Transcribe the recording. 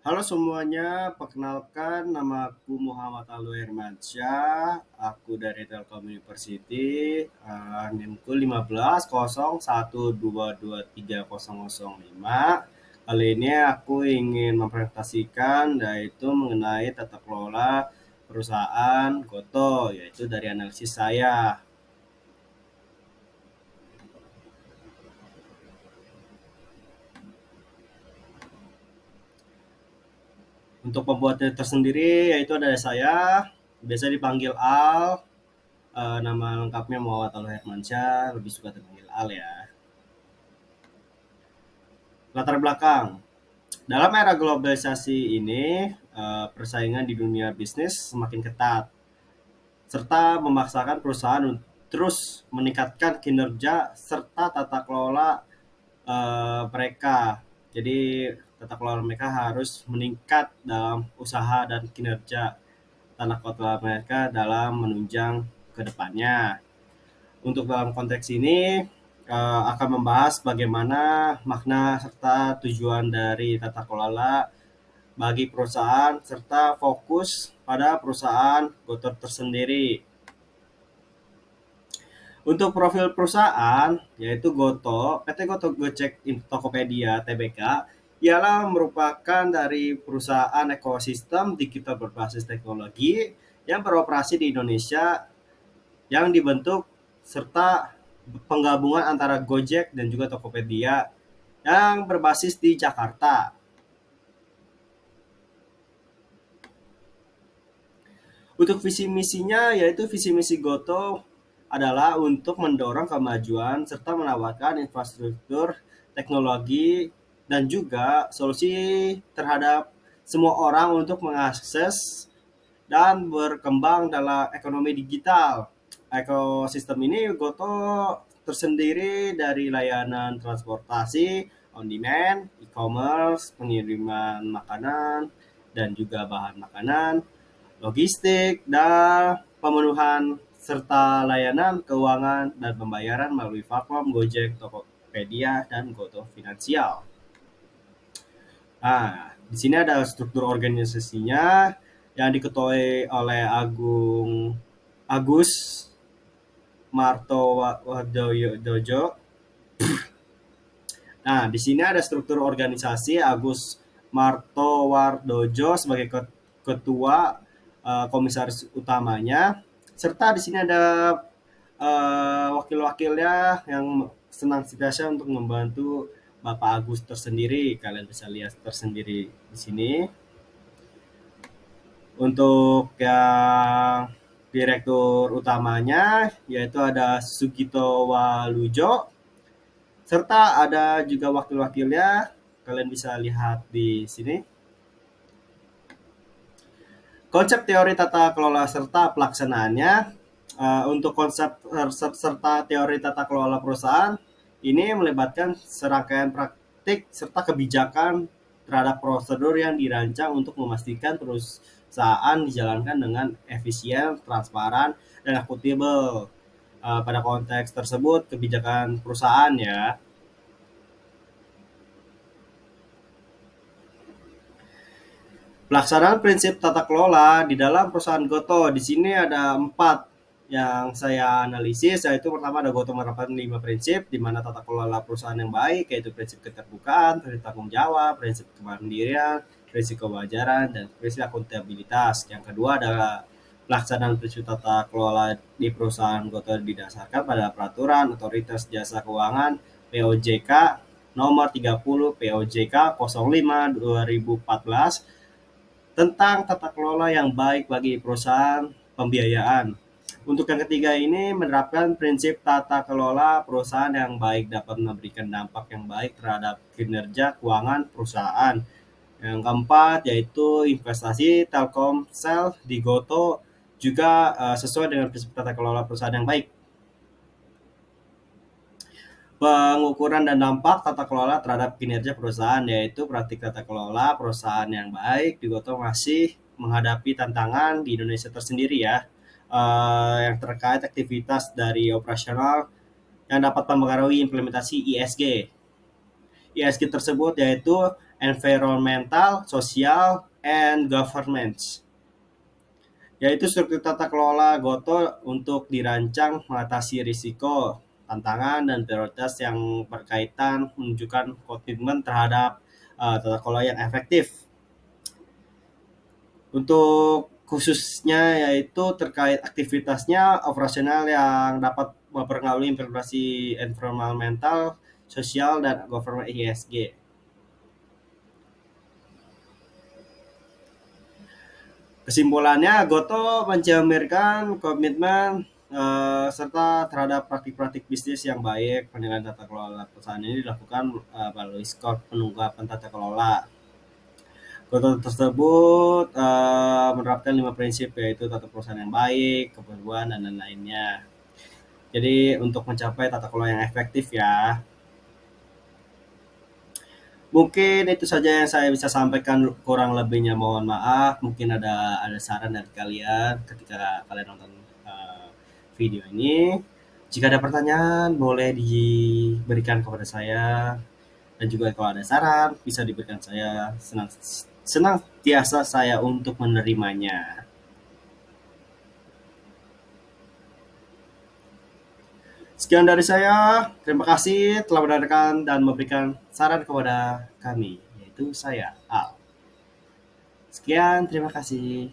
Halo semuanya, perkenalkan nama aku Muhammad Alwi Hermansyah. Aku dari Telkom University, NIM-ku 150122230005. Kali ini aku ingin mempresentasikan yaitu mengenai tata kelola perusahaan Goto, yaitu dari analisis saya. Untuk pembuatnya tersendiri yaitu ada saya, biasa dipanggil Al. Nama lengkapnya Muhammad Alwi Hermansyah, lebih suka dipanggil Al ya. Latar belakang. Dalam era globalisasi ini, persaingan di dunia bisnis semakin ketat, serta memaksakan perusahaan untuk terus meningkatkan kinerja serta tata kelola mereka. Jadi tata kelola mereka harus meningkat dalam usaha dan kinerja tata kelola mereka dalam menunjang ke depannya. Untuk dalam konteks ini akan membahas bagaimana makna serta tujuan dari tata kelola bagi perusahaan serta fokus pada perusahaan Goto tersendiri. Untuk profil perusahaan yaitu Goto, PT Goto Gojek Tokopedia Tbk ialah merupakan dari perusahaan ekosistem digital berbasis teknologi yang beroperasi di Indonesia yang dibentuk serta penggabungan antara Gojek dan juga Tokopedia yang berbasis di Jakarta. Untuk visi misinya yaitu visi misi Goto adalah untuk mendorong kemajuan serta menawarkan infrastruktur, teknologi, dan juga solusi terhadap semua orang untuk mengakses dan berkembang dalam ekonomi digital. Ekosistem ini Goto tersendiri dari layanan transportasi on demand, e-commerce, pengiriman makanan dan juga bahan makanan, logistik, dan pemenuhan serta layanan keuangan dan pembayaran melalui platform Gojek, Tokopedia, dan Goto Finansial. Nah, di sini ada struktur organisasinya yang diketuai oleh Agus Martowardojo. Nah, di sini ada struktur organisasi Agus Martowardojo sebagai ketua komisaris utamanya, serta di sini ada wakil-wakilnya yang senang setiasa untuk membantu Bapak Agus tersendiri. Kalian bisa lihat tersendiri di sini. Untuk yang direktur utamanya yaitu ada Sugito Walujo, serta ada juga wakil-wakilnya. Kalian bisa lihat di sini. Konsep teori tata kelola serta pelaksanaannya. Untuk konsep serta teori tata kelola perusahaan ini melibatkan serangkaian praktik serta kebijakan terhadap prosedur yang dirancang untuk memastikan perusahaan dijalankan dengan efisien, transparan, dan akuntabel. Pada konteks tersebut kebijakan perusahaan ya. Pelaksanaan prinsip tata kelola di dalam perusahaan Goto. Di sini ada 4 yang saya analisis, yaitu pertama ada Goto menerapkan 5 prinsip, di mana tata kelola perusahaan yang baik, yaitu prinsip keterbukaan, prinsip tanggung jawab, prinsip kemandirian, prinsip kewajaran, dan prinsip akuntabilitas. Yang kedua adalah pelaksanaan prinsip tata kelola di perusahaan Goto didasarkan pada peraturan Otoritas Jasa Keuangan POJK nomor 30 POJK 05 2014 tentang tata kelola yang baik bagi perusahaan pembiayaan. Untuk yang ketiga ini menerapkan prinsip tata kelola perusahaan yang baik dapat memberikan dampak yang baik terhadap kinerja keuangan perusahaan. Yang keempat yaitu investasi Telkomsel di Goto juga sesuai dengan prinsip tata kelola perusahaan yang baik. Pengukuran dan dampak tata kelola terhadap kinerja perusahaan, yaitu praktik tata kelola perusahaan yang baik di Goto masih menghadapi tantangan di Indonesia tersendiri ya, yang terkait aktivitas dari operasional yang dapat mempengaruhi implementasi ISG. ISG tersebut yaitu environmental, social, and governance, yaitu struktur tata kelola Goto untuk dirancang mengatasi risiko, tantangan, dan prioritas yang berkaitan menunjukkan komitmen terhadap tata kelola yang efektif. Untuk khususnya yaitu terkait aktivitasnya operasional yang dapat mempengaruhi implementasi environmental, sosial, dan government ESG. Kesimpulannya, Goto mencerminkan komitmen serta terhadap praktik-praktik bisnis yang baik. Penilaian tata kelola perusahaan ini dilakukan melalui skor penunggapan tata kelola. Goto tersebut menerapkan 5 prinsip, yaitu tata perusahaan yang baik, kepemimpinan, dan lain-lainnya. Jadi untuk mencapai tata kelola yang efektif ya. Mungkin itu saja yang saya bisa sampaikan, kurang lebihnya mohon maaf. Mungkin ada saran dari kalian ketika kalian nonton video ini. Jika ada pertanyaan boleh diberikan kepada saya, dan juga kalau ada saran bisa diberikan saya. Senang tiasa saya untuk menerimanya. Sekian dari saya. Terima kasih telah mendengarkan dan memberikan saran kepada kami, yaitu saya, Al. Sekian, terima kasih.